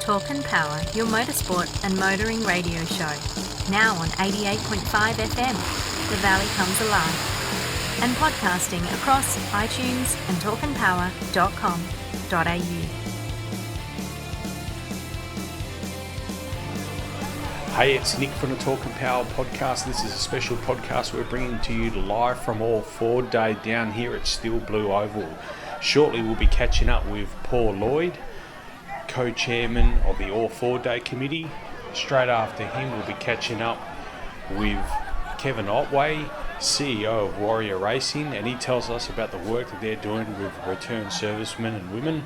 Talk and Power, your motorsport and motoring radio show. Now on 88.5 FM, The Valley Comes Alive. And podcasting across iTunes and talkandpower.com.au. Hey, it's Nick from the Talk and Power podcast. This is a special podcast we're bringing to you live from All Ford Day down here at Steel Blue Oval. Shortly we'll be catching up with Paul Lloyd, co-chairman of the All Ford Day committee. Straight after him we'll be catching up with Kevin Ottway, CEO of Warrior Racing, and he tells us about the work that they're doing with returned servicemen and women.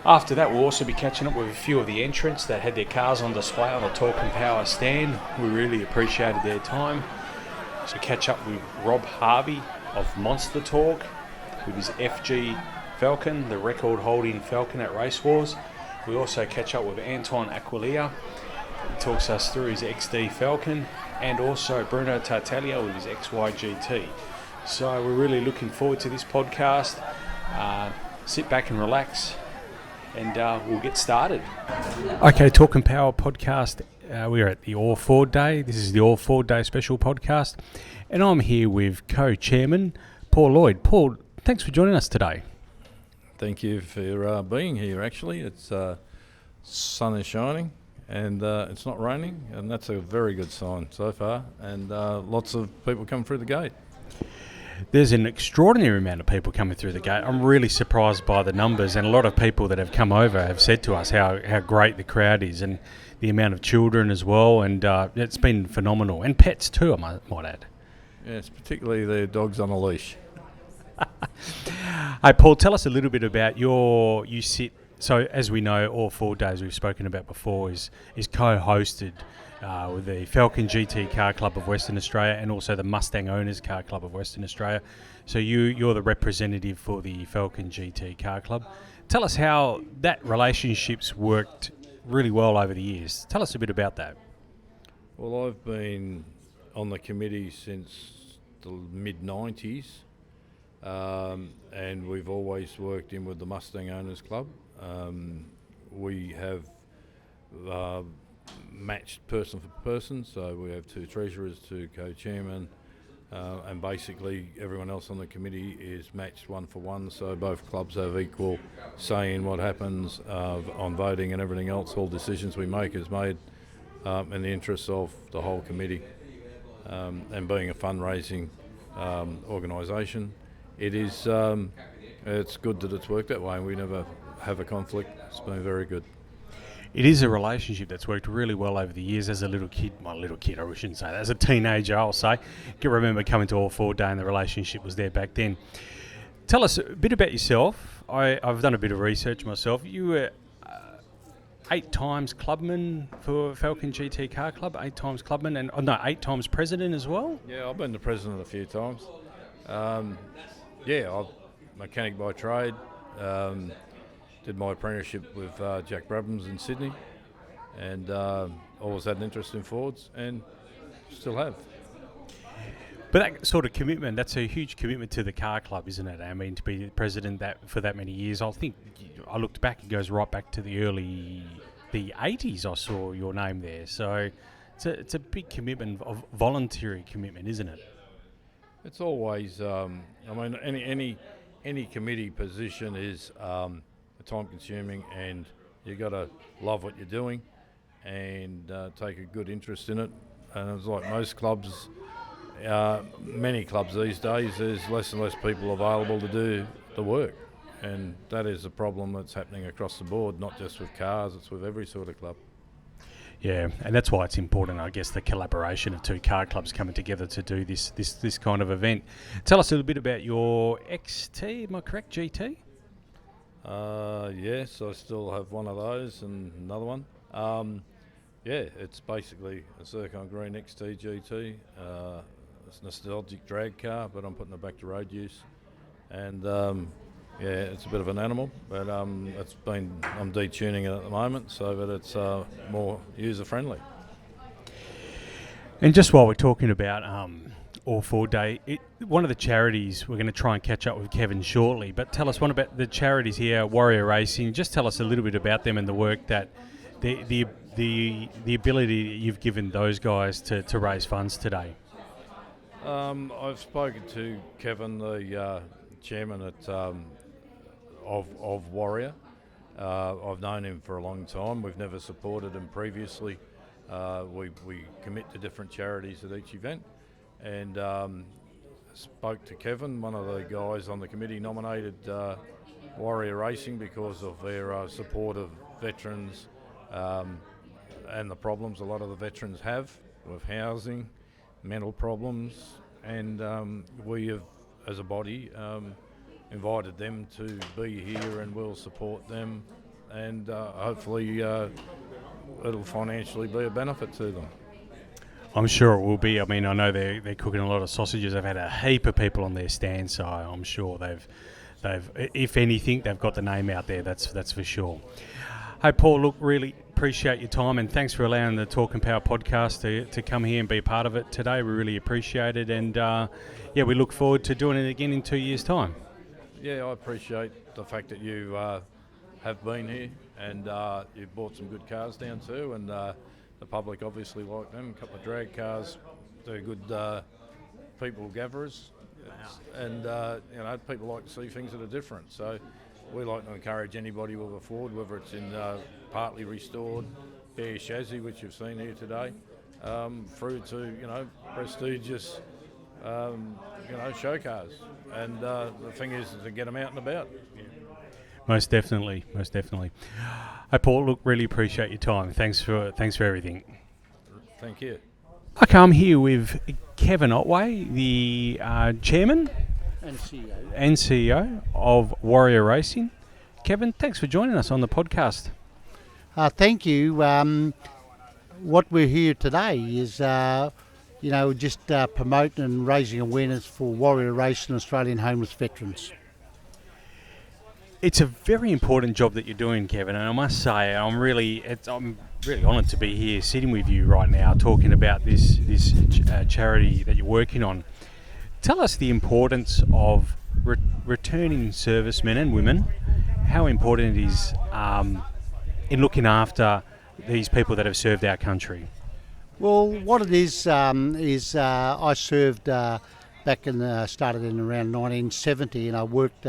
After that, we'll also be catching up with a few of the entrants that had their cars on display on the Talk and Power stand. We really appreciated their time. So catch up with Rob Harvey of Monsta Talk with his FG Falcon, the record-holding Falcon at Race Wars. We also catch up with Antoine Aqualia. He talks us through his XD Falcon, and also Bruno Tartalia with his XY GT. So we're really looking forward to this podcast. Sit back and relax, and we'll get started. Okay, Talk and Power podcast. We're at the All Ford Day. This is the All Ford Day special podcast, and I'm here with co-chairman Paul Lloyd. Paul, thanks for joining us today. Thank you for being here. Actually, it's sun is shining and it's not raining, and that's a very good sign so far. And lots of people come through the gate. There's an extraordinary amount of people coming through the gate. I'm really surprised by the numbers, and a lot of people that have come over have said to us how great the crowd is, and the amount of children as well, and it's been phenomenal. And pets too, I might add. Yes, particularly the dogs on a leash. Hey Paul, tell us a little bit about you sit, so as we know, All 4 Days we've spoken about before is co-hosted with the Falcon GT Car Club of Western Australia and also the Mustang Owners Car Club of Western Australia. So you're the representative for the Falcon GT Car Club. Tell us how that relationship's worked really well over the years. Tell us a bit about that. Well, I've been on the committee since the mid-90s. And we've always worked in with the Mustang Owners Club. We have matched person for person, so we have two treasurers, two co-chairmen, and basically everyone else on the committee is matched one for one, so both clubs have equal say in what happens on voting and everything else. All decisions we make is made in the interests of the whole committee, and being a fundraising organisation. It is. It's good that it's worked that way, and we never have a conflict. It's been very good. It is a relationship that's worked really well over the years. As a little kid, I shouldn't say that. As a teenager, I'll say. I can remember coming to All 4 Day, and the relationship was there back then. Tell us a bit about yourself. I've done a bit of research myself. You were 8 times clubman for Falcon GT Car Club, 8 times clubman, and 8 times president as well. Yeah, I've been the president a few times. I'm a mechanic by trade. Did my apprenticeship with Jack Brabhams in Sydney, and always had an interest in Fords, and still have. But that sort of commitment, that's a huge commitment to the car club, isn't it? I mean, to be the president for that many years. I think I looked back, it goes right back to the 80s. I saw your name there. So it's a big commitment, of voluntary commitment, isn't it? It's always, any committee position is time consuming, and you got to love what you're doing and take a good interest in it. And it's like most clubs, many clubs these days, there's less and less people available to do the work, and that is a problem that's happening across the board, not just with cars, it's with every sort of club. Yeah, and that's why it's important, I guess, the collaboration of two car clubs coming together to do this kind of event. Tell us a little bit about your XT, am I correct, GT? Yes, I still have one of those and another one. It's basically a Zircon Green XT GT. It's a nostalgic drag car, but I'm putting it back to road use. And it's a bit of an animal, but I'm detuning it at the moment so that it's more user friendly. And just while we're talking about All-Four Day. One of the charities, we're going to try and catch up with Kevin shortly, but tell us one about the charities here, Warrior Racing. Just tell us a little bit about them and the work that the ability that you've given those guys to raise funds today. I've spoken to Kevin, the chairman of Warrior. I've known him for a long time. We've never supported him previously. We commit to different charities at each event, and spoke to Kevin. One of the guys on the committee nominated Warrior Racing because of their support of veterans and the problems a lot of the veterans have with housing, mental problems, and we have, as a body, invited them to be here, and we'll support them, and hopefully it'll financially be a benefit to them. I'm sure it will be. I mean, I know they're cooking a lot of sausages. They've had a heap of people on their stand, so I'm sure they've if anything, they've got the name out there. That's for sure. Hey, Paul, look, really appreciate your time, and thanks for allowing the Talk and Power podcast to come here and be a part of it today. We really appreciate it, and we look forward to doing it again in 2 years' time. Yeah, I appreciate the fact that you have been here, and you've brought some good cars down too, and the public obviously like them. A couple of drag cars, they're good people gatherers, and people like to see things that are different. So we like to encourage anybody with a Ford, whether it's in partly restored, bare chassis, which you've seen here today, through to prestigious show cars. And the thing is to get them out and about. Most definitely. Hey, Paul, look, really appreciate your time. Thanks for everything. Thank you. Okay, I'm here with Kevin Ottway, the chairman and CEO of Warrior Racing. Kevin, thanks for joining us on the podcast. Thank you. What we're here today is just promoting and raising awareness for Warrior Racing Australian homeless veterans. It's a very important job that you're doing, Kevin, and I must say I'm really honoured to be here sitting with you right now talking about this charity that you're working on. Tell us the importance of returning servicemen and women, how important it is in looking after these people that have served our country. Well, what it is I served started in around 1970, and I worked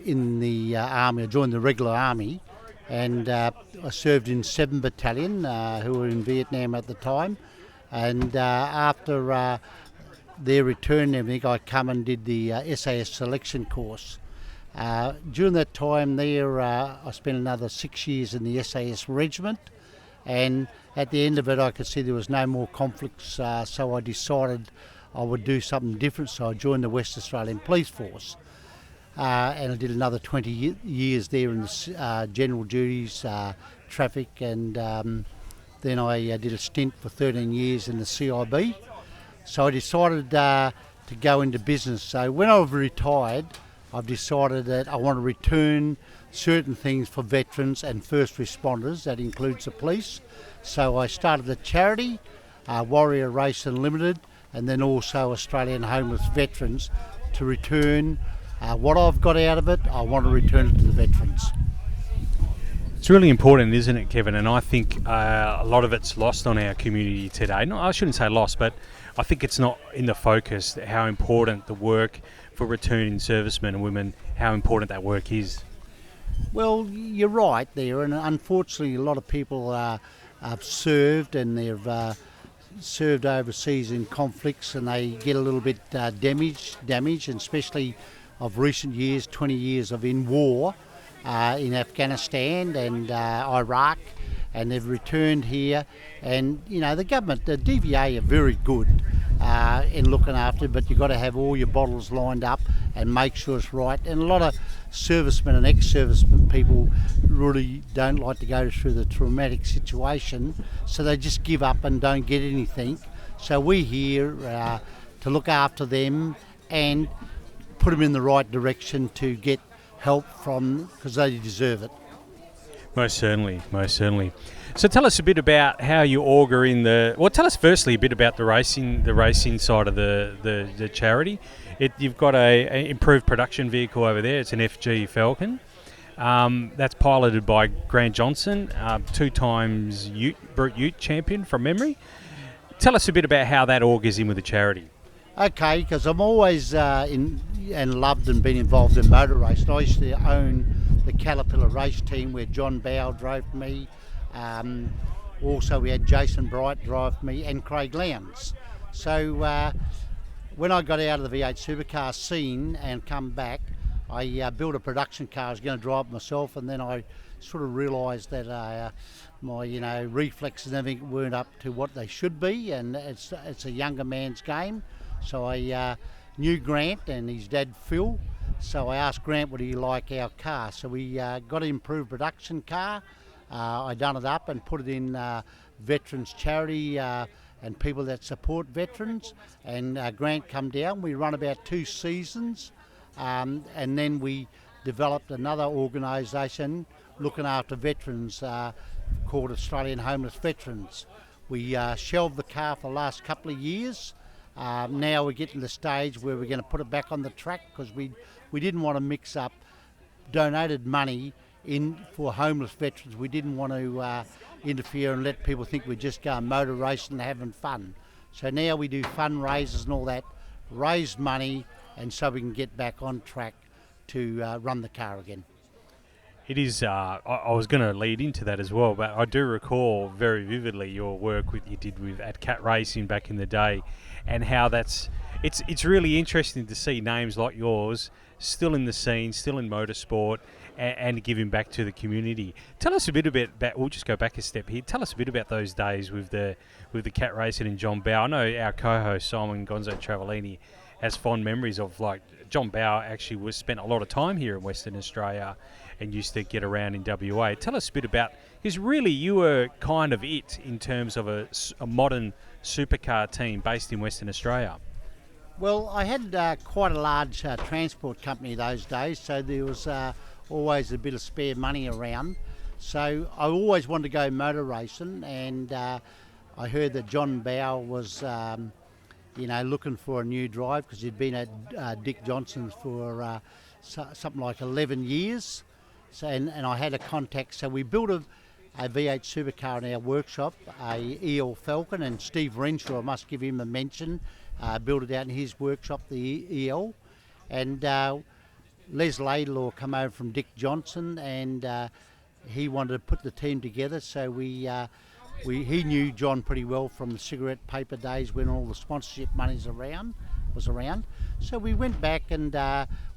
in the army. I joined the regular army, and I served in 7 Battalion, who were in Vietnam at the time. And after their return and everything, I come and did the SAS selection course. During that time there, I spent another 6 years in the SAS regiment, and at the end of it I could see there was no more conflicts, so I decided I would do something different, so I joined the West Australian Police Force. And I did another 20 years there in the general duties, traffic, and then I did a stint for 13 years in the CIB. So I decided to go into business. So when I've retired, I've decided that I want to return certain things for veterans and first responders. That includes the police. So I started a charity, Warrior Racing Limited, and then also Australian Homeless Veterans, to return what I've got out of it. I want to return it to the veterans. It's really important, isn't it, Kevin? And I think a lot of it's lost on our community today. No, I shouldn't say lost, but I think it's not in the focus how important the work for returning servicemen and women, how important that work is. Well, you're right there, and unfortunately a lot of people have served, and they've served overseas in conflicts, and they get a little bit damaged, and especially of recent years, 20 years of in war in Afghanistan and Iraq, and they've returned here. And the government, the DVA, are very good in looking after it, but you've got to have all your bottles lined up and make sure it's right. And a lot of servicemen and ex-servicemen people really don't like to go through the traumatic situation, so they just give up and don't get anything. So we're here to look after them and put them in the right direction to get help from, because they deserve it. Most certainly, most certainly. So tell us a bit about how you augur in the. Well, tell us firstly a bit about the racing side of the charity. You've got a improved production vehicle over there. It's an FG Falcon. That's piloted by Grant Johnson, 2 times Brute Ute champion from memory. Tell us a bit about how that augurs in with the charity. Okay, because I'm always and loved and been involved in motor racing. I used to own the Caterpillar race team where John Bow drove me. Also, we had Jason Bright drive me and Craig Lowndes. So when I got out of the V8 supercar scene and come back, I built a production car. I was going to drive it myself, and then I sort of realised that my reflexes and everything weren't up to what they should be, and it's a younger man's game. So I knew Grant and his dad Phil, so I asked Grant would he like our car. So we got an improved production car. I done it up and put it in veterans charity and people that support veterans, and Grant come down. We run about 2 seasons, and then we developed another organisation looking after veterans called Australian Homeless Veterans. We shelved the car for the last couple of years. Now we're getting to the stage where we're going to put it back on the track, because we didn't want to mix up donated money in for homeless veterans. We didn't want to interfere and let people think we're just going motor racing and having fun. So now we do fundraisers and all that, raise money, and so we can get back on track to run the car again. It is. I was going to lead into that as well, but I do recall very vividly your work you did with at Cat Racing back in the day, and how it's really interesting to see names like yours still in the scene, still in motorsport, and giving back to the community. Tell us a bit about. We'll just go back a step here. Tell us a bit about those days with the Cat Racing and John Bow. I know our co-host Simon Gonzo Travellini has fond memories of, like, John Bow actually spent a lot of time here in Western Australia and used to get around in WA. Tell us a bit about, because really you were kind of it in terms of a modern supercar team based in Western Australia. Well, I had quite a large transport company those days, so there was always a bit of spare money around. So I always wanted to go motor racing, and I heard that John Bow was looking for a new drive, because he'd been at Dick Johnson's for something like 11 years. So, and I had a contact, so we built a V8 supercar in our workshop, a EL Falcon, and Steve Renshaw, I must give him a mention, built it out in his workshop, the EL. And Les Laidlaw come over from Dick Johnson, and he wanted to put the team together, so he knew John pretty well from the cigarette paper days when all the sponsorship money was around. So we went back and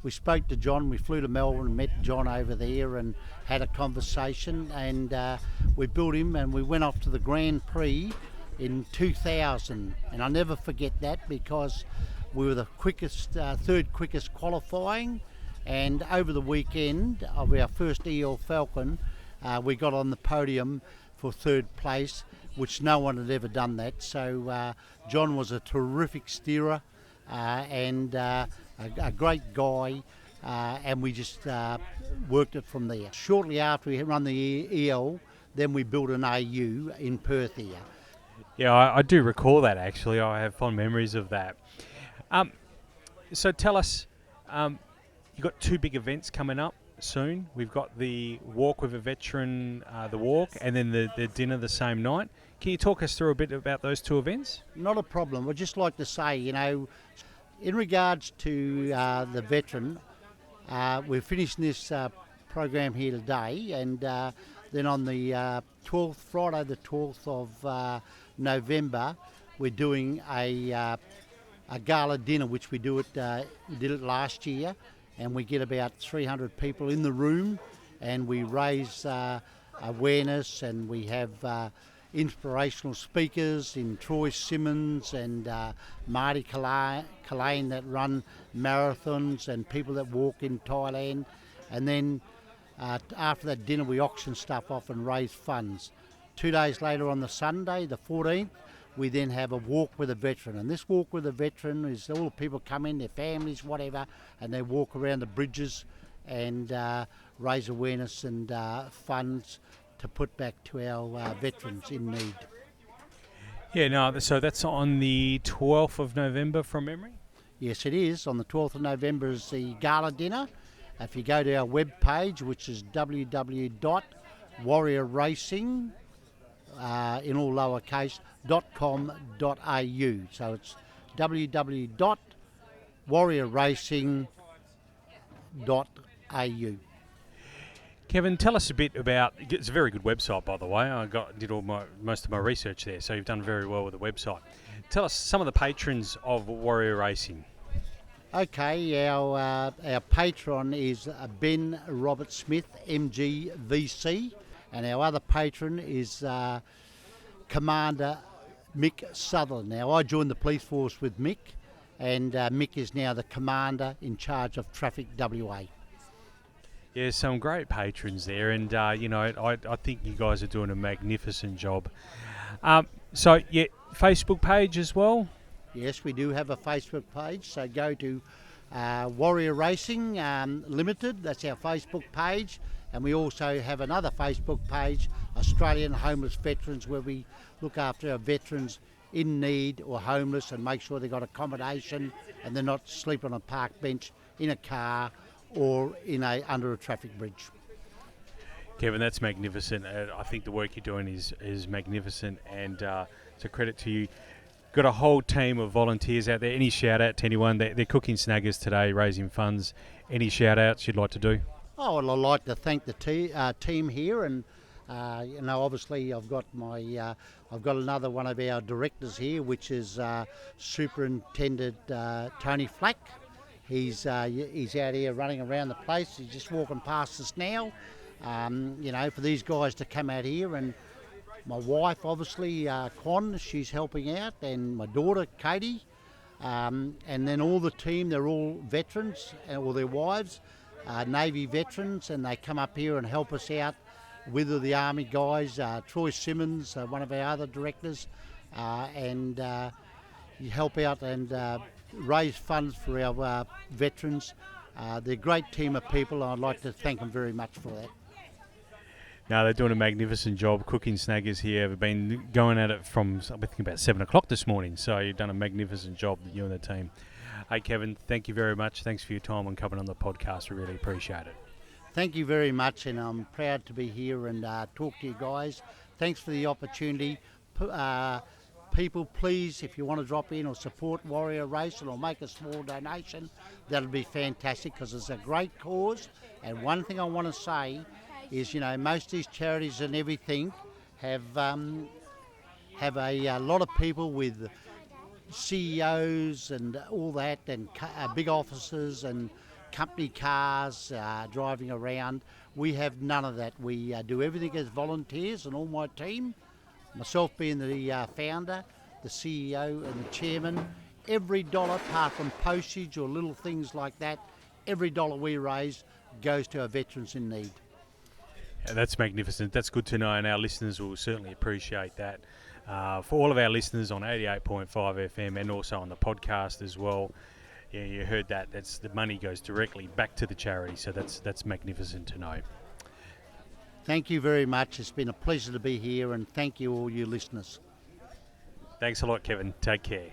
we spoke to John. We flew to Melbourne and met John over there and had a conversation, and we built him, and we went off to the Grand Prix in 2000. And I'll never forget that, because we were the quickest, third quickest qualifying, and over the weekend of our first EL Falcon, we got on the podium for 3rd place, which no one had ever done that. So John was a terrific steerer and a great guy, and we just worked it from there. Shortly after we run the EL, then we built an AU in Perth here. Yeah, I do recall that, actually. I have fond memories of that. So tell us, you've got 2 big events coming up soon. We've got the walk with a veteran, the walk, and then the dinner the same night. Can you talk us through a bit about those 2 events? Not a problem. I'd just like to say, in regards to the veteran, we're finishing this program here today, and then on the Friday the 12th of November, we're doing a gala dinner, which we did it last year, and we get about 300 people in the room, and we raise awareness, and we have inspirational speakers in Troy Simmons and Marty Kalane that run marathons, and people that walk in Thailand. And then after that dinner, we auction stuff off and raise funds. 2 days later, on the Sunday, the 14th, we then have a walk with a veteran. And this walk with a veteran is all the people come in, their families, whatever, and they walk around the bridges and raise awareness and funds to put back to our veterans in need. Yeah, no, so that's on the 12th of November from memory? Yes, it is. On the 12th of November is the gala dinner. If you go to our web page, which is www.warriorracing, in all lowercase, .com.au. So it's www.warriorracing.au. Kevin, tell us a bit about. It's a very good website, by the way. Did most of my research there, so you've done very well with the website. Tell us some of the patrons of Warrior Racing. Okay, our patron is Ben Robert Smith, MGVC, and our other patron is Commander Mick Sutherland. Now, I joined the police force with Mick, and Mick is now the commander in charge of Traffic WA. Yeah, some great patrons there, and I think you guys are doing a magnificent job. So, yeah, Facebook page as well? Yes, we do have a Facebook page, so go to Warrior Racing Limited, that's our Facebook page, and we also have another Facebook page, Australian Homeless Veterans, where we look after our veterans in need or homeless and make sure they've got accommodation and they're not sleeping on a park bench, in a car, or under a traffic bridge. Kevin, that's magnificent. I think the work you're doing is magnificent, and it's a credit to you. Got a whole team of volunteers out there. Any shout out to anyone? They're cooking snaggers today, raising funds. Any shout outs you'd like to do? Oh, well, I'd like to thank the team here, and obviously I've got another one of our directors here, which is Superintendent Tony Flack. He's out here running around the place. He's just walking past us now. For these guys to come out here, and my wife, obviously, Quan, she's helping out, and my daughter, Katie, and then all the team, they're all veterans, or their wives, Navy veterans, and they come up here and help us out with the Army guys. Troy Simmons, one of our other directors, and you help out and raise funds for our veterans. They're a great team of people, and I'd like to thank them very much for that. No, they're doing a magnificent job. Cooking snaggers here have been going at it from, I think, about 7 o'clock this morning. So you've done a magnificent job, you and the team. Hey, Kevin, thank you very much. Thanks for your time and coming on the podcast. We really appreciate it. Thank you very much, and I'm proud to be here and talk to you guys. Thanks for the opportunity. People, please, if you want to drop in or support Warrior Racing or make a small donation, that'll be fantastic, because it's a great cause. And one thing I want to say is, most of these charities and everything have a lot of people with CEOs and all that, and big offices and company cars driving around. We have none of that. We do everything as volunteers, and all my team, myself being the founder, the CEO and the chairman, every dollar, apart from postage or little things like that, every dollar we raise goes to our veterans in need. Yeah, that's magnificent. That's good to know, and our listeners will certainly appreciate that. For all of our listeners on 88.5 FM and also on the podcast as well, yeah, you heard that. That's the money goes directly back to the charity, so that's magnificent to know. Thank you very much. It's been a pleasure to be here, and thank you all you listeners. Thanks a lot, Kevin. Take care.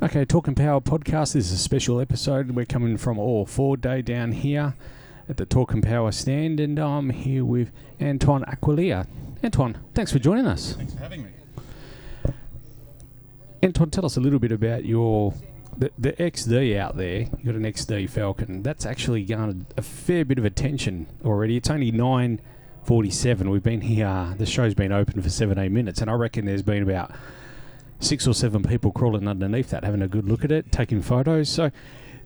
Okay, Talking Power podcast is a special episode. We're coming from all Ford Day down here at the Talking Power stand, and I'm here with Antoine Aqualia. Antoine, thanks for joining us. Thanks for having me. Antoine, tell us a little bit about the XD out there. You've got an XD Falcon. That's actually garnered a fair bit of attention already. It's only 9:47. We've been here, the show's been open for 17 minutes, and I reckon there's been about 6 or 7 people crawling underneath that, having a good look at it, taking photos. So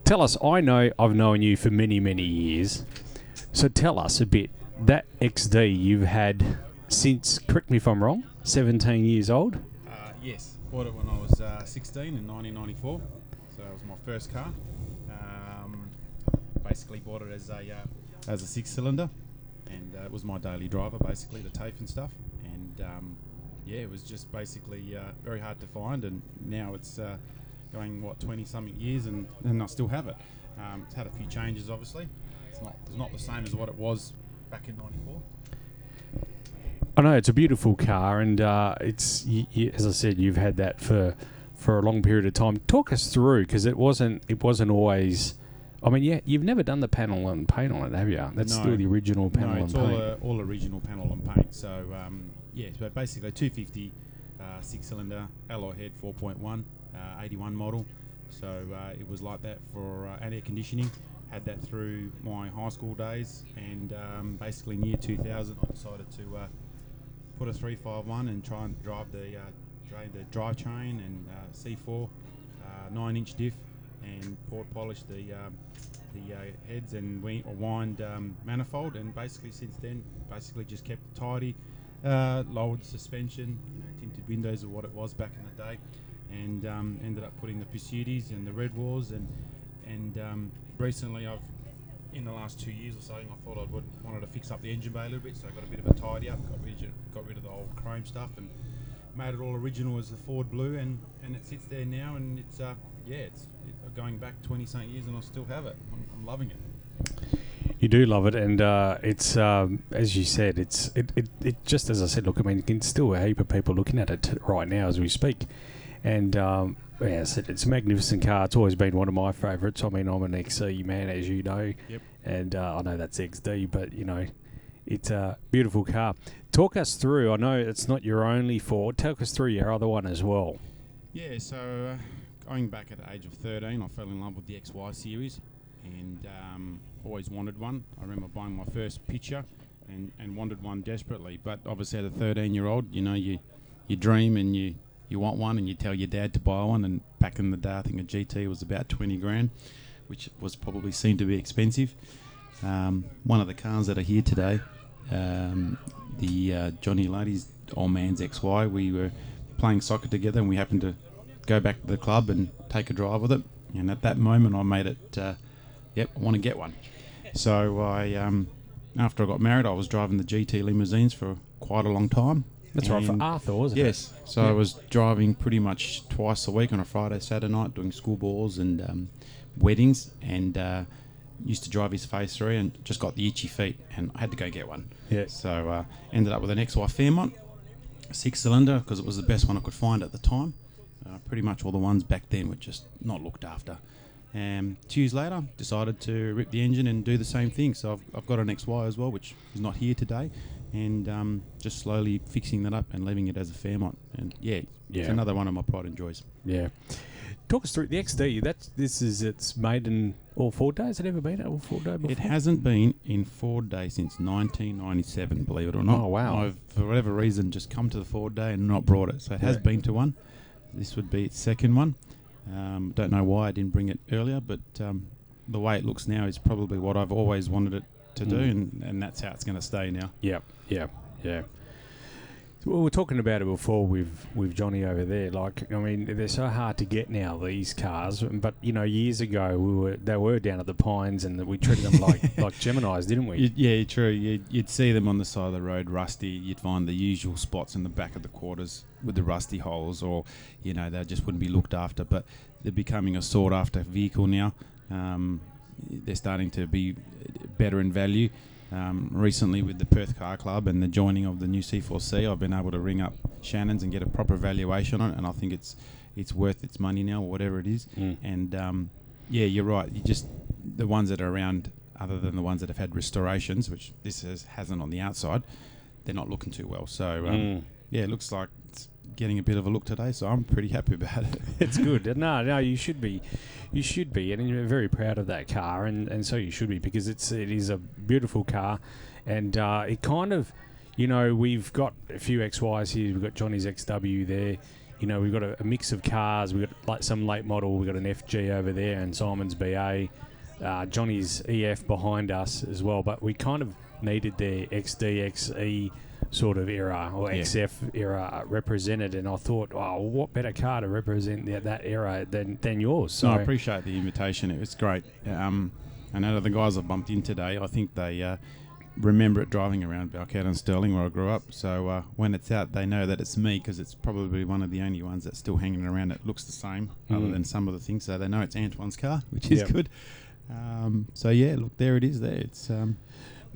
tell us, I know I've known you for many, many years. So tell us a bit, that XD you've had since, correct me if I'm wrong, 17 years old? Yes, bought it when I was 16 in 1994. So it was my first car. Basically bought it as a 6-cylinder, and it was my daily driver, basically, the TAFE and stuff. And and it was just basically very hard to find, and now it's going 20-something years, and I still have it. It's had a few changes, obviously. It's not the same as what it was back in '94. I know it's a beautiful car, and it's as I said, you've had that for a long period of time. Talk us through, because it wasn't always. I mean, yeah, you've never done the panel and paint on it, have you? That's still the original panel and paint. No, it's all original panel and paint. So so basically 250 six-cylinder alloy head 4.1 81 model. So it was like that for and air conditioning. Had that through my high school days, and basically in year 2000 I decided to put a 351 and try and drive the drivetrain and C4 9-inch diff, and polish the heads and wind manifold, and basically since then just kept it tidy, lowered the suspension, tinted windows are what it was back in the day, and ended up putting the Pursuities and the Red Wars, and recently in the last 2 years or so, I thought I wanted to fix up the engine bay a little bit, so I got a bit of a tidy up, got rid of the old chrome stuff, and made it all original as the Ford Blue, and it sits there now, and it's going back 20-something years, and I still have it. I'm loving it. You do love it, and it's as you said, it just, as I said, look, I mean, you can still a heap of people looking at it right now as we speak, and I said it's a magnificent car. It's always been one of my favourites. I mean, I'm an XE man, as you know, yep. And I know that's XD, but it's a beautiful car. Talk us through. I know it's not your only Ford. Talk us through your other one as well. Yeah, so going back at the age of 13, I fell in love with the XY series, and always wanted one. I remember buying my first picture and wanted one desperately. But obviously, as a 13-year-old, you dream and you want one, and you tell your dad to buy one. And back in the day, I think a GT was about 20 grand, which was probably seen to be expensive. One of the cars that are here today, the Johnny Lady's old man's XY, we were playing soccer together, and we happened to go back to the club and take a drive with it. And at that moment, I made it, I want to get one. So I, after I got married, I was driving the GT limousines for quite a long time. That's right, for Arthur, wasn't it? Yes. So I was driving pretty much twice a week on a Friday, Saturday night, doing school balls and weddings, and used to drive his Phase 3, and just got the itchy feet, and I had to go get one. Yeah. So ended up with an XY Fairmont, 6-cylinder, because it was the best one I could find at the time. Pretty much all the ones back then were just not looked after. 2 years later, decided to rip the engine and do the same thing. So I've got an XY as well, which is not here today, and just slowly fixing that up and leaving it as a Fairmont. And it's another one of my pride and joys. Yeah. Talk us through the XD. It's made in all Ford days. Has it ever been at all Ford Day before? It hasn't been in Ford Day since 1997, believe it or not. Oh, wow. I've, for whatever reason, just come to the Ford Day and not brought it. So it has been to one. This would be its second one. Don't know why I didn't bring it earlier, but the way it looks now is probably what I've always wanted it to do, and that's how it's going to stay now. Yeah. Well, we were talking about it before with Johnny over there. Like, I mean, they're so hard to get now, these cars. But years ago, they were down at the Pines, and we treated them like Geminis, didn't we? Yeah, true. You'd see them on the side of the road, rusty. You'd find the usual spots in the back of the quarters with the rusty holes, or they just wouldn't be looked after. But they're becoming a sought-after vehicle now. They're starting to be better in value. Recently, with the Perth Car Club and the joining of the new C4C, I've been able to ring up Shannon's and get a proper valuation on it, and I think it's worth its money now, or whatever it is. And you're right. The ones that are around, other than the ones that have had restorations, which this hasn't on the outside, they're not looking too well. So it looks like it's getting a bit of a look today, so I'm pretty happy about it. It's good. No, you should be, and you're very proud of that car, and so you should be, because it is a beautiful car, and it kind of, we've got a few XYs here. We've got Johnny's XW there. We've got a mix of cars. We've got like some late model. We've got an FG over there, and Simon's BA, Johnny's EF behind us as well. But we kind of needed their XD, XE sort of era, or XF era represented, and I thought, what better car to represent that era than yours? So I appreciate the invitation. It was great. And out of the guys I've bumped in today, I think they remember it driving around Balcatta and Stirling where I grew up. So when it's out, they know that it's me because it's probably one of the only ones that's still hanging around that looks the same other than some of the things. So they know it's Antoine's car, which is good. So yeah, look, there it is there. It's...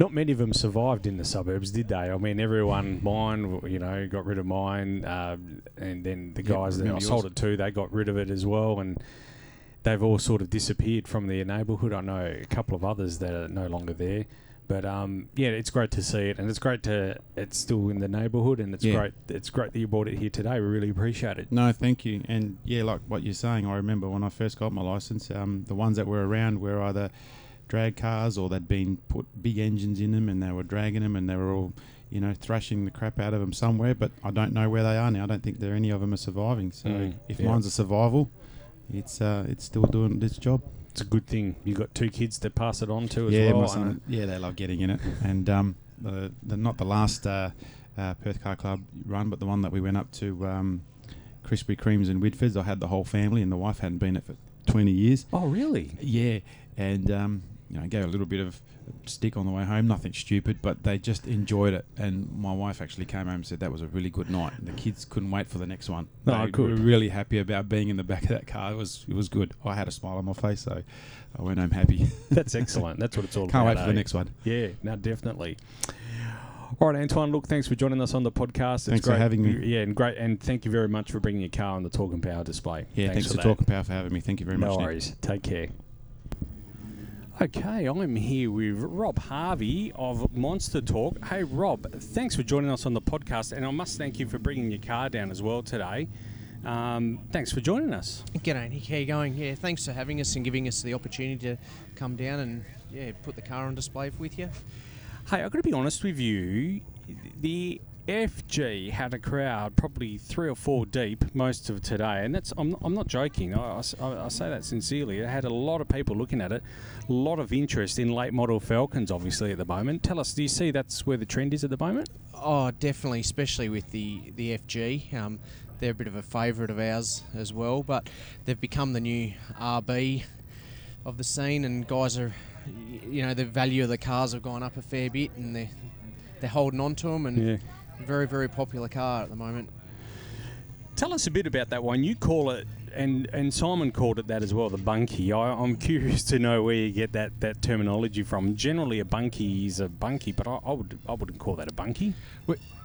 Not many of them survived in the suburbs, did they? I mean, mine, got rid of mine, and then the guys that I sold it to, they got rid of it as well, and they've all sort of disappeared from their neighbourhood. I know a couple of others that are no longer there, but it's great to see it, and it's great it's still in the neighbourhood, and it's great. It's great that you brought it here today. We really appreciate it. No, thank you. And yeah, like what you're saying, I remember when I first got my licence, the ones that were around were either drag cars or they'd been put big engines in them and they were dragging them and they were all, thrashing the crap out of them somewhere, but I don't know where they are now. I don't think any of them are surviving. So if mine's a survival, it's still doing its job. It's a good thing. You got 2 kids to pass it on to as well. My son, they love getting in it. And not the last Perth Car Club run, but the one that we went up to Krispy Kremes in Whitfords, I had the whole family and the wife hadn't been it for 20 years. Oh, really? Yeah. And gave a little bit of stick on the way home, nothing stupid, but they just enjoyed it. And my wife actually came home and said that was a really good night. And the kids couldn't wait for the next one. They were really happy about being in the back of that car. It was good. I had a smile on my face, so I went home happy. That's excellent. That's what it's all about. Can't wait for the next one. Yeah, no, definitely. All right, Antoine, look, thanks for joining us on the podcast. Thanks for having me. Yeah, and great. And thank you very much for bringing your car on the Talk and Power display. Yeah, thanks to Talk and Power for having me. Thank you very much. No worries. Nick. Take care. Okay, I'm here with Rob Harvey of Monsta Talk. Hey, Rob, thanks for joining us on the podcast, and I must thank you for bringing your car down as well today. Thanks for joining us. G'day, Nick. How you going? Yeah, thanks for having us and giving us the opportunity to come down and put the car on display with you. Hey, I've got to be honest with you. The FG had a crowd probably 3 or 4 deep most of today, and I'm not joking. I say that sincerely. It had a lot of people looking at it, a lot of interest in late model Falcons, obviously at the moment. Tell us, do you see that's where the trend is at the moment? Oh, definitely, especially with the FG. They're a bit of a favourite of ours as well, but they've become the new RB of the scene, and guys are, the value of the cars have gone up a fair bit, and they're holding on to them, and very, very popular car at the moment. Tell us a bit about that one. You call it, and Simon called it that as well, the bunkie. I'm curious to know where you get that terminology from. Generally, a bunkie is a bunkie, but I wouldn't call that a bunkie.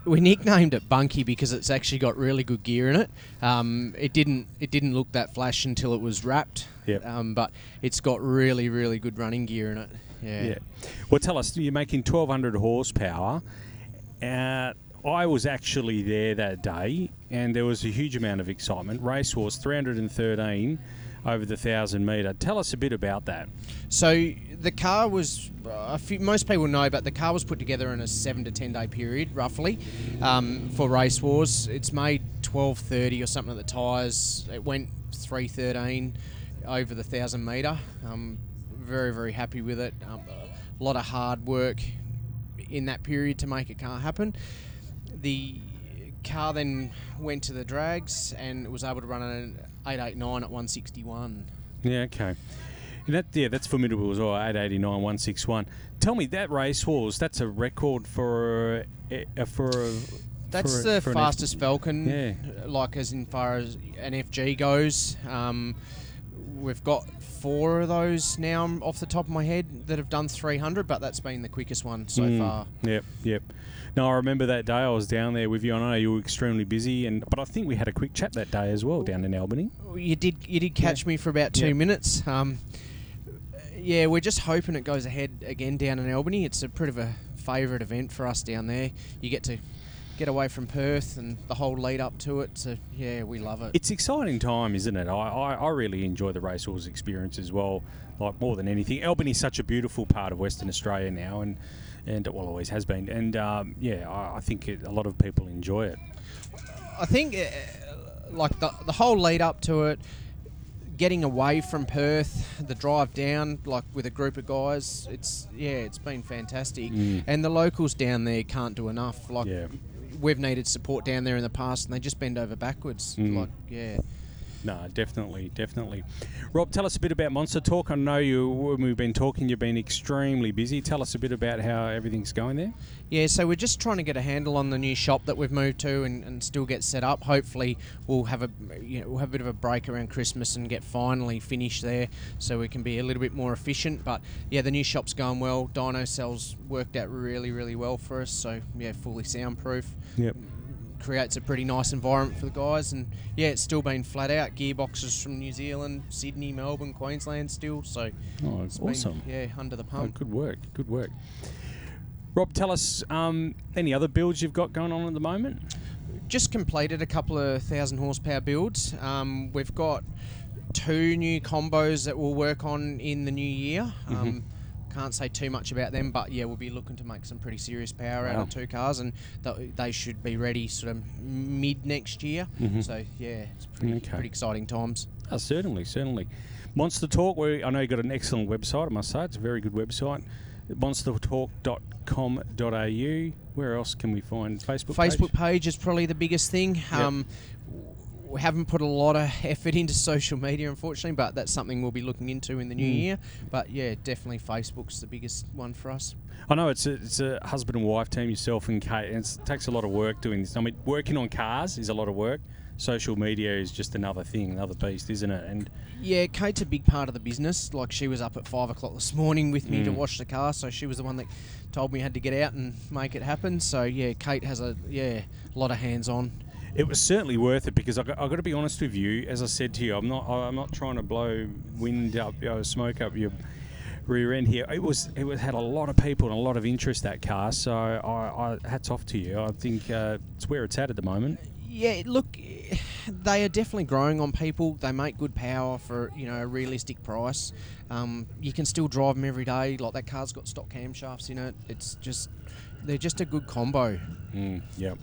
We nicknamed it bunkie because it's actually got really good gear in it. It didn't look that flash until it was wrapped. Yep. But it's got really, really good running gear in it. Yeah. Well, tell us, you're making 1,200 horsepower. I was actually there that day, and there was a huge amount of excitement. Race was 313 over the 1,000 metre. Tell us a bit about that. So the car was, most people know, but the car was put together in a 7 to 10 day period, roughly, for Race Wars. It's made 1230 or something at the tyres. It went 313 over the 1,000 metre. Very, very happy with it. A lot of hard work in that period to make a car happen. The car then went to the drags and was able to run an 889 at 161. Yeah, okay. That's formidable as well, 889, 161. Tell me, that Race Wars, that's a record for That's the fastest Falcon, like as in far as an FG goes. We've got 4 of those now off the top of my head that have done 300, but that's been the quickest one so far. Yep. No, I remember that day I was down there with you. I know you were extremely busy, but I think we had a quick chat that day as well down in Albany. You did catch me for about 2 minutes. We're just hoping it goes ahead again down in Albany. It's a pretty of a favourite event for us down there. You get to get away from Perth and the whole lead up to it, so we love it. It's exciting time, isn't it? I really enjoy the Race Wars experience as well, like more than anything. Albany's such a beautiful part of Western Australia now, and well, always has been, and I think a lot of people enjoy it. I think like the whole lead up to it, getting away from Perth, the drive down, like with a group of guys, it's been fantastic. And the locals down there can't do enough. We've needed support down there in the past, and they just bend over backwards. No, definitely. Rob, tell us a bit about Monsta Talk. I know when we've been talking, you've been extremely busy. Tell us a bit about how everything's going there. Yeah, so we're just trying to get a handle on the new shop that we've moved to and still get set up. Hopefully, we'll have a bit of a break around Christmas and get finally finished there, so we can be a little bit more efficient. But yeah, the new shop's going well. Dyno cells worked out really, really well for us. So yeah, fully soundproof. Yep. Creates a pretty nice environment for the guys, and yeah, it's still been flat out. Gearboxes from New Zealand, Sydney, Melbourne, Queensland still. So it's awesome. Been, under the pump. Good work. Rob, tell us any other builds you've got going on at the moment? Just completed a couple of 1,000 horsepower builds. We've got 2 new combos that we'll work on in the new year. Can't say too much about them, but yeah, we'll be looking to make some pretty serious power out of 2 cars, and they should be ready sort of mid next year. So yeah, it's pretty exciting times. Oh, certainly. Monsta Talk, I know you've got an excellent website, I must say. It's a very good website. monstertalk.com.au. Where else can we find Facebook page is probably the biggest thing. We haven't put a lot of effort into social media, unfortunately, but that's something we'll be looking into in the new year. But yeah, definitely Facebook's the biggest one for us. I know it's a husband and wife team, yourself and Kate, and it takes a lot of work doing this. I mean, working on cars is a lot of work. Social media is just another thing, another beast, isn't it? And yeah, Kate's a big part of the business. Like, she was up at 5 o'clock this morning with me to wash the car, so she was the one that told me I had to get out and make it happen. So yeah, Kate has a lot of hands-on. It was certainly worth it, because I've got to be honest with you. As I said to you, I'm not trying to blow wind up, smoke up your rear end here. It had a lot of people and a lot of interest, that car. So I hats off to you. I think it's where it's at the moment. Yeah, look, they are definitely growing on people. They make good power for a realistic price. You can still drive them every day. Like, that car's got stock camshafts in it. They're just a good combo. Yep.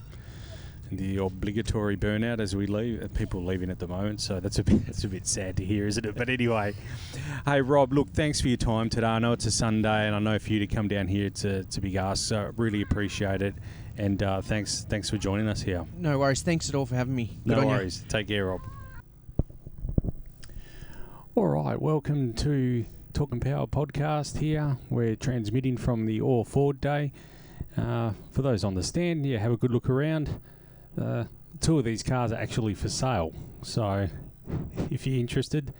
The obligatory burnout as we leave, people leaving at the moment, so that's a bit sad to hear, isn't it? But anyway, hey Rob, look, thanks for your time today. I know it's a Sunday, and I know for you to come down here to be asked, so really appreciate it, and thanks for joining us here. No worries, thanks at all for having me. Good no on worries, you. Take care, Rob. All right, welcome to Talking Power podcast here. We're transmitting from the All Ford Day. For those on the stand, have a good look around. 2 of these cars are actually for sale, so if you're interested,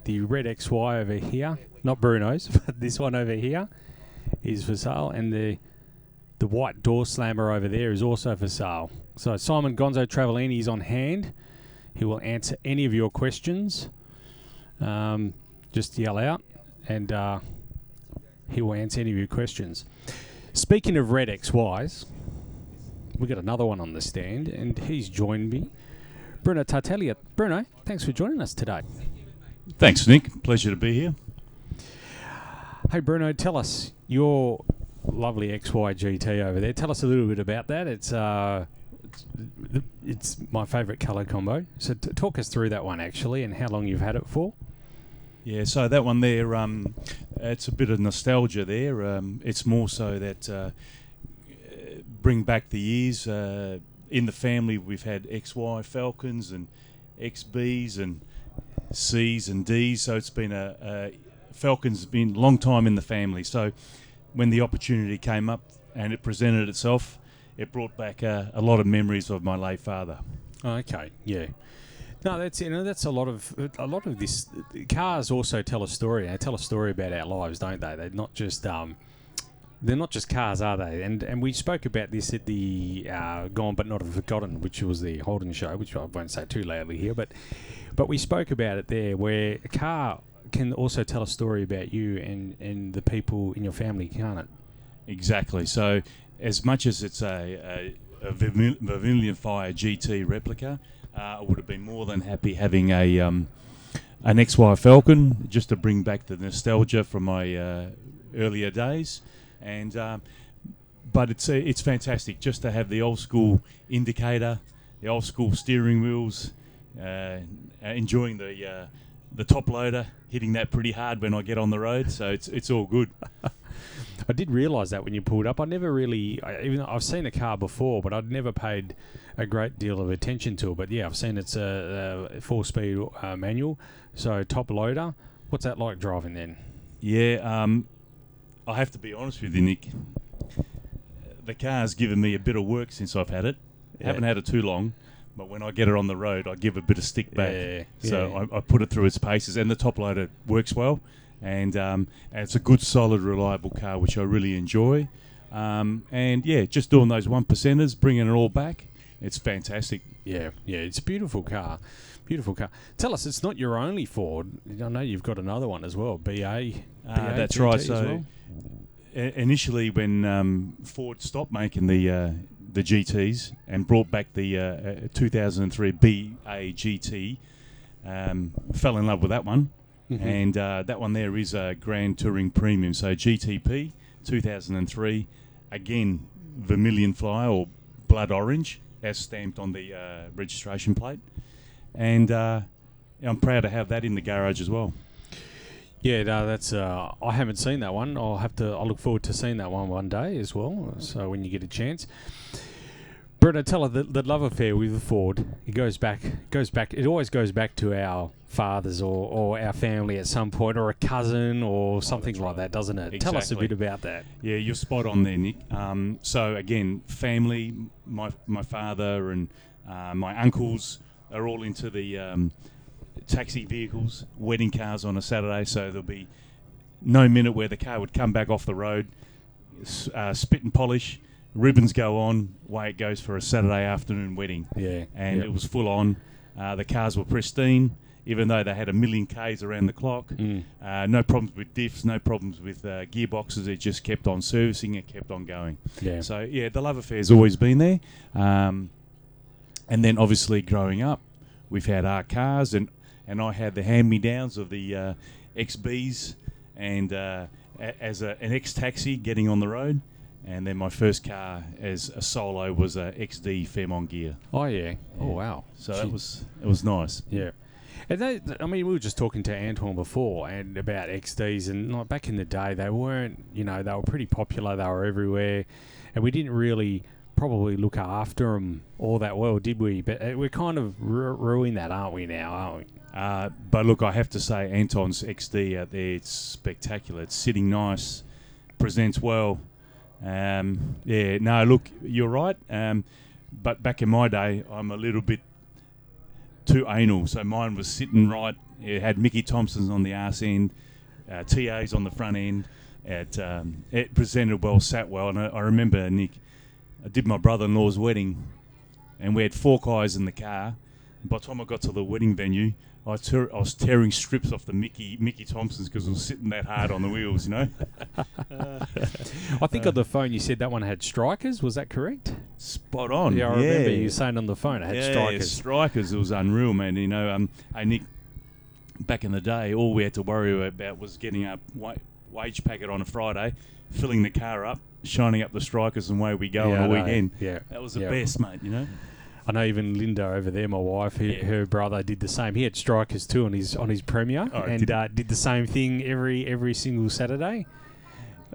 the red XY over here, not Bruno's, but this one over here is for sale, and the white door slammer over there is also for sale. So Simon Gonzo Travellini is on hand. He will answer any of your questions. Just yell out, and he will answer any of your questions. Speaking of red XYs, we got another one on the stand, and he's joined me, Bruno Tartalia. Bruno, thanks for joining us today. Thanks, Nick. Pleasure to be here. Hey, Bruno, tell us your lovely XY GT over there. Tell us a little bit about that. It's my favourite colour combo. So talk us through that one, actually, and how long you've had it for. Yeah, so that one there, it's a bit of nostalgia there. It's more so that bring back the years. In the family, we've had XY Falcons and XBs and Cs and Ds, so it's been Falcon's been a long time in the family. So when the opportunity came up and it presented itself, it brought back a lot of memories of my late father. Okay, yeah. No, that's a lot of this. Cars also tell a story. They tell a story about our lives, don't they? They're not just cars, are they? And we spoke about this at the Gone But Not Forgotten, which was the Holden show, which I won't say too loudly here, but we spoke about it there, where a car can also tell a story about you and the people in your family, can't it? Exactly. So as much as it's a Vermilion Fire GT replica, I would have been more than happy having an XY Falcon, just to bring back the nostalgia from my earlier days. But it's fantastic just to have the old school indicator, the old school steering wheels, enjoying the top loader, hitting that pretty hard when I get on the road. So it's all good. I did realise that when you pulled up. I never really, even though I've seen the car before, but I'd never paid a great deal of attention to it. But yeah, I've seen it's a 4-speed manual, so top loader. What's that like driving then? Yeah, I have to be honest with you, Nick. The car's given me a bit of work since I've had it. Yeah. Haven't had it too long, but when I get it on the road, I give a bit of stick back. Yeah, So I put it through its paces, and the top loader works well. And it's a good, solid, reliable car, which I really enjoy. And yeah, just doing those 1%ers, bringing it all back, it's fantastic. Yeah, it's a beautiful car. Beautiful car. Tell us, it's not your only Ford. I know you've got another one as well, BA. That's GT right. as So well? initially, when Ford stopped making the GTs and brought back the 2003 BA GT, fell in love with that one. Mm-hmm. And that one there is a Grand Touring Premium. So GTP 2003, again, Vermilion Fly or Blood Orange, as stamped on the registration plate. And I'm proud to have that in the garage as well. Yeah, no, that's. I haven't seen that one. I'll look forward to seeing that one day as well. So when you get a chance, Bruno, tell her the love affair with the Ford. It goes back. It always goes back to our fathers or our family at some point, or a cousin or something like that, doesn't it? Exactly. Tell us a bit about that. Yeah, you're spot on there, Nick. So again, family, my father and my uncles are all into the taxi vehicles, wedding cars on a Saturday, so there'll be no minute where the car would come back off the road, spit and polish, ribbons go on, away it goes for a Saturday afternoon wedding. Yeah. And it was full on. The cars were pristine, even though they had 1 million Ks around the clock. No problems with diffs, no problems with gearboxes. It just kept on servicing, it kept on going. Yeah. So, yeah, the love affair's always been there. And then, obviously, growing up, we've had our cars, and I had the hand-me-downs of the XBs and as an ex-taxi getting on the road. And then my first car as a solo was a XD Fairmont gear. Oh, yeah. Oh, wow. So it was nice. Yeah. And we were just talking to Antoine before and about XDs, and like back in the day, they weren't, they were pretty popular. They were everywhere, and we didn't really probably look after them all that well, did we? But we're kind of ruined that, aren't we now, aren't we? But look, I have to say, Anton's XD out there, it's spectacular. It's sitting nice, presents well. Look, you're right. But back in my day, I'm a little bit too anal. So mine was sitting right. It had Mickey Thompson's on the arse end, TA's on the front end. It presented well, sat well. And I remember, Nick, I did my brother-in-law's wedding, and we had 4 guys in the car. By the time I got to the wedding venue, I was tearing strips off the Mickey Thompsons because it was sitting that hard on the wheels, I think on the phone you said that one had strikers. Was that correct? Spot on. Yeah, I remember you saying on the phone it had strikers. Strikers. It was unreal, man. Hey, Nick, back in the day, all we had to worry about was getting a wage packet on a Friday, filling the car up, shining up the strikers, and away we go on a weekend. Yeah. That was the best, mate, I know even Linda over there, my wife, her brother did the same. He had strikers too on his Premier, did the same thing every single Saturday.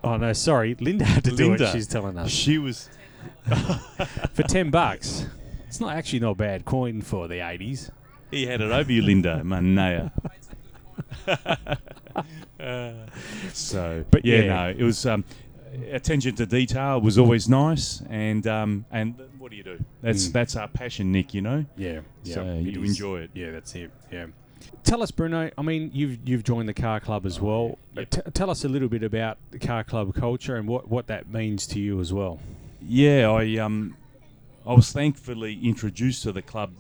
Oh no, sorry, Linda had to do it. She's telling us she was for $10. It's not actually not bad coin for the 80s. He had it over you, Linda, Manea. But it was. Attention to detail was always nice, and what do you do? That's our passion, Nick. Yeah. So you enjoy it. Yeah, that's it. Yeah. Tell us, Bruno. I mean, you've joined the car club as well. Yep. Tell us a little bit about the car club culture and what that means to you as well. Yeah, I was thankfully introduced to the club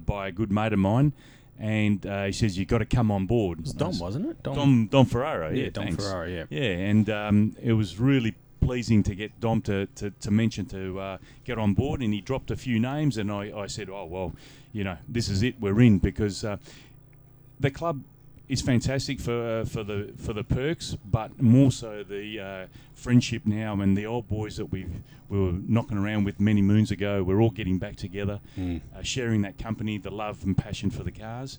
by a good mate of mine. And he says, you've got to come on board. It was Dom, wasn't it? Dom Ferraro. Yeah, Dom Ferraro, yeah. Yeah, and it was really pleasing to get Dom to mention to get on board, and he dropped a few names, and I said, oh, well, this is it, we're in, because the club is fantastic for the perks, but more so the friendship now, and the old boys that we were knocking around with many moons ago, we're all getting back together, sharing that company, the love and passion for the cars.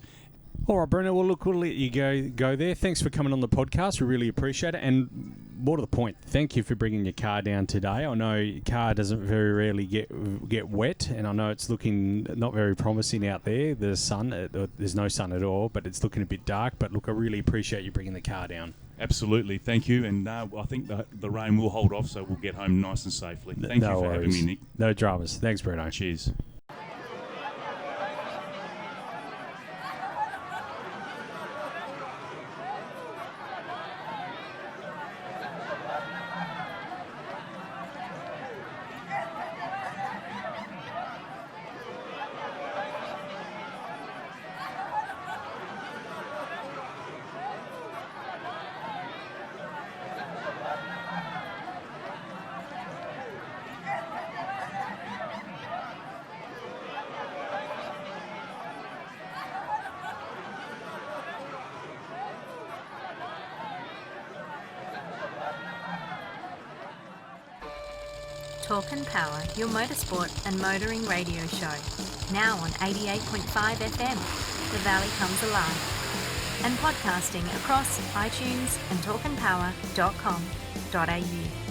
All right, Bruno, well, look, we'll let you go there. Thanks for coming on the podcast. We really appreciate it. And more to the point, thank you for bringing your car down today. I know your car doesn't very rarely get wet, and I know it's looking not very promising out there. The sun, there's no sun at all, but it's looking a bit dark. But look, I really appreciate you bringing the car down. Absolutely, thank you. And I think the rain will hold off, so we'll get home nice and safely. Thank you for having me, Nick. No dramas. Thanks, Bruno. Cheers. Talk and Power, your motorsport and motoring radio show. Now on 88.5 FM, The Valley Comes Alive. And podcasting across iTunes and talkandpower.com.au.